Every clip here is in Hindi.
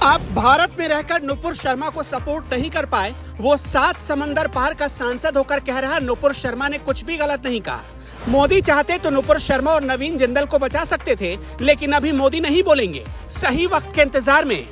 आप भारत में रहकर नुपुर शर्मा को सपोर्ट नहीं कर पाए, वो 7 समंदर पार का सांसद होकर कह रहा नुपुर शर्मा ने कुछ भी गलत नहीं कहा। मोदी चाहते तो नुपुर शर्मा और नवीन जिंदल को बचा सकते थे, लेकिन अभी मोदी नहीं बोलेंगे। सही वक्त के इंतजार में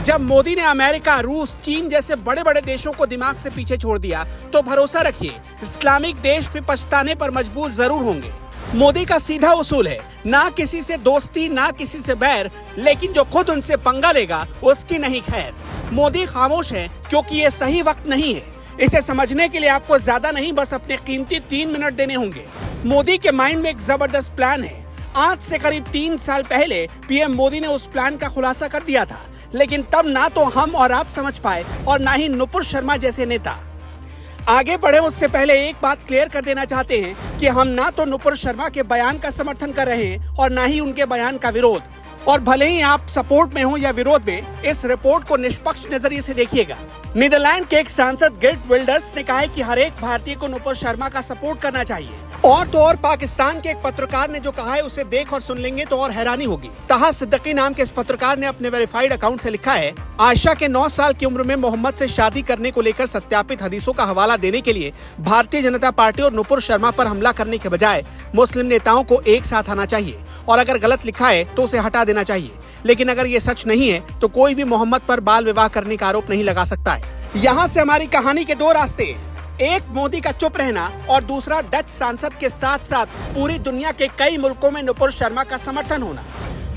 जब मोदी ने अमेरिका, रूस, चीन जैसे बड़े बड़े देशों को दिमाग से पीछे छोड़ दिया, तो भरोसा रखिए इस्लामिक देश भी पछताने पर मजबूर जरूर होंगे। मोदी का सीधा उसूल है, ना किसी से दोस्ती ना किसी से बैर, लेकिन जो खुद उनसे पंगा लेगा उसकी नहीं खैर। मोदी खामोश है क्योंकि ये सही वक्त नहीं है। इसे समझने के लिए आपको ज्यादा नहीं, बस अपने कीमती 3 मिनट देने होंगे। मोदी के माइंड में एक जबरदस्त प्लान है। आज से करीब 3 साल पहले पीएम मोदी ने उस प्लान का खुलासा कर दिया था, लेकिन तब ना तो हम और आप समझ पाए और ना ही नुपुर शर्मा जैसे नेता। आगे बढ़े उससे पहले एक बात क्लियर कर देना चाहते हैं कि हम ना तो नुपुर शर्मा के बयान का समर्थन कर रहे हैं और ना ही उनके बयान का विरोध। और भले ही आप सपोर्ट में हो या विरोध में, इस रिपोर्ट को निष्पक्ष नजरिए से देखिएगा। नीदरलैंड के एक सांसद गिर्ट विल्डर्स ने कहा है कि हर एक भारतीय को नुपुर शर्मा का सपोर्ट करना चाहिए। और तो और पाकिस्तान के एक पत्रकार ने जो कहा है उसे देख और सुन लेंगे तो और हैरानी होगी। तहा सिद्दीकी नाम के इस पत्रकार ने अपने वेरीफाइड अकाउंट से लिखा है, आयशा के 9 साल की उम्र में मोहम्मद से शादी करने को लेकर सत्यापित हदीसों का हवाला देने के लिए भारतीय जनता पार्टी और नुपुर शर्मा पर हमला करने के बजाय मुस्लिम नेताओं को एक साथ आना चाहिए, और अगर गलत लिखा है तो उसे हटा देना चाहिए। लेकिन अगर ये सच नहीं है तो कोई भी मोहम्मद पर बाल विवाह करने का आरोप नहीं लगा सकता है। यहाँ से हमारी कहानी के 2 रास्ते हैं, एक मोदी का चुप रहना और दूसरा डच सांसद के साथ साथ पूरी दुनिया के कई मुल्कों में नुपुर शर्मा का समर्थन होना।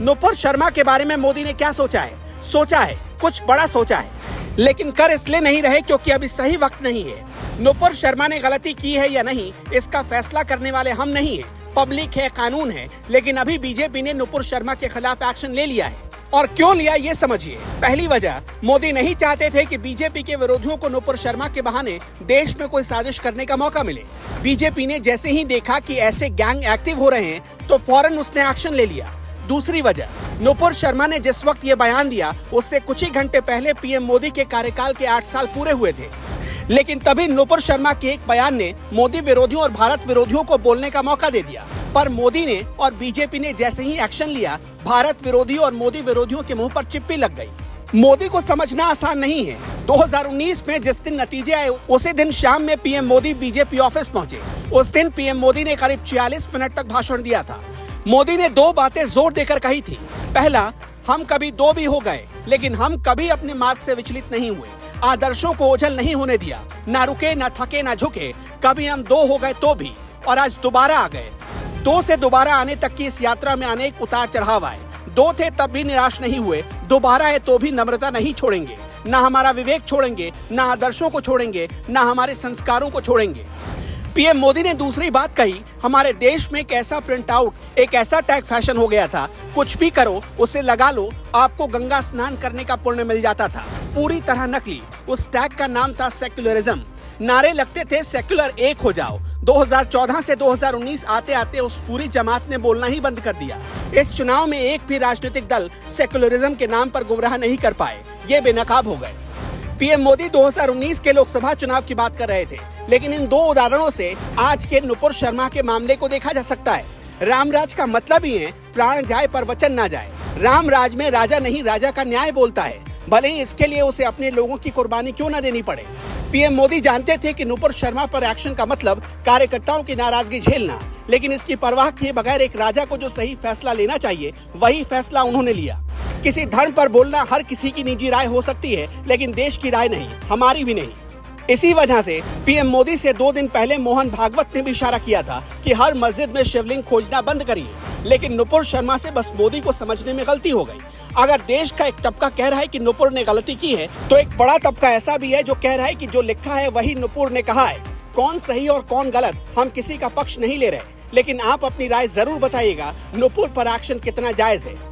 नुपुर शर्मा के बारे में मोदी ने क्या सोचा है? सोचा है, कुछ बड़ा सोचा है, लेकिन कर इसलिए नहीं रहे क्योंकि अभी सही वक्त नहीं है। नुपुर शर्मा ने गलती की है या नहीं, इसका फैसला करने वाले हम नहीं है, पब्लिक है, कानून है। लेकिन अभी बीजेपी ने नुपुर शर्मा के खिलाफ एक्शन ले लिया है। और क्यों लिया ये समझिए। पहली वजह, मोदी नहीं चाहते थे कि बीजेपी के विरोधियों को नुपुर शर्मा के बहाने देश में कोई साजिश करने का मौका मिले। बीजेपी ने जैसे ही देखा कि ऐसे गैंग एक्टिव हो रहे हैं तो फौरन उसने एक्शन ले लिया। दूसरी वजह, नुपुर शर्मा ने जिस वक्त ये बयान दिया उससे कुछ ही घंटे पहले पीएम मोदी के कार्यकाल के 8 साल पूरे हुए थे। लेकिन तभी नुपुर शर्मा के एक बयान ने मोदी विरोधियों और भारत विरोधियों को बोलने का मौका दे दिया। पर मोदी ने और बीजेपी ने जैसे ही एक्शन लिया, भारत विरोधियों और मोदी विरोधियों के मुंह पर चिप्पी लग गई। मोदी को समझना आसान नहीं है। 2019 में जिस दिन नतीजे आए उसी दिन शाम में पीएम मोदी बीजेपी ऑफिस पहुंचे। उस दिन पीएम मोदी ने करीब 46 मिनट तक भाषण दिया था। मोदी ने 2 बातें जोर देकर कही थी। पहला, हम कभी 2 भी हो गए, लेकिन हम कभी अपने मार्ग से विचलित नहीं हुए, आदर्शों को ओझल नहीं होने दिया, ना रुके, ना थके, ना झुके। कभी हम 2 हो गए तो भी, और आज दोबारा आ गए। 2 से दोबारा आने तक की इस यात्रा में अनेक उतार चढ़ाव आए। 2 थे तब भी निराश नहीं हुए, दोबारा है तो भी नम्रता नहीं छोड़ेंगे, ना हमारा विवेक छोड़ेंगे, ना आदर्शों को छोड़ेंगे, ना हमारे संस्कारों को छोड़ेंगे। पीएम मोदी ने दूसरी बात कही, हमारे देश में एक ऐसा प्रिंट आउट, एक ऐसा टैग फैशन हो गया था, कुछ भी करो उसे लगा लो, आपको गंगा स्नान करने का पुण्य मिल जाता था। पूरी तरह नकली। उस टैग का नाम था सेक्युलरिज्म। नारे लगते थे सेक्युलर एक हो जाओ। 2014 से 2019 आते आते उस पूरी जमात ने बोलना ही बंद कर दिया। इस चुनाव में एक भी राजनीतिक दल सेक्युलरिज्म के नाम पर गुमराह नहीं कर पाए, ये बेनकाब हो गए। पीएम मोदी 2019 के लोकसभा चुनाव की बात कर रहे थे, लेकिन इन 2 उदाहरणों से आज के नुपुर शर्मा के मामले को देखा जा सकता है। रामराज का मतलब ही है प्राण जाए पर वचन ना जाए। रामराज में राजा नहीं, राजा का न्याय बोलता है, भले ही इसके लिए उसे अपने लोगों की कुर्बानी क्यों न देनी पड़े। पीएम मोदी जानते थे कि नुपुर शर्मा पर एक्शन का मतलब कार्यकर्ताओं की नाराजगी झेलना, लेकिन इसकी परवाह किए बगैर एक राजा को जो सही फैसला लेना चाहिए वही फैसला उन्होंने लिया। किसी धर्म पर बोलना हर किसी की निजी राय हो सकती है, लेकिन देश की राय नहीं, हमारी भी नहीं। इसी वजह से पीएम मोदी से 2 दिन पहले मोहन भागवत ने भी इशारा किया था कि हर मस्जिद में शिवलिंग खोजना बंद करिए। लेकिन नुपुर शर्मा से बस मोदी को समझने में गलती हो गई। अगर देश का एक तबका कह रहा है कि नुपुर ने गलती की है, तो एक बड़ा तबका ऐसा भी है जो कह रहा है कि जो लिखा है वही नुपुर ने कहा है। कौन सही और कौन गलत, हम किसी का पक्ष नहीं ले रहे, लेकिन आप अपनी राय जरूर बताइएगा, नुपुर पर एक्शन कितना जायज है।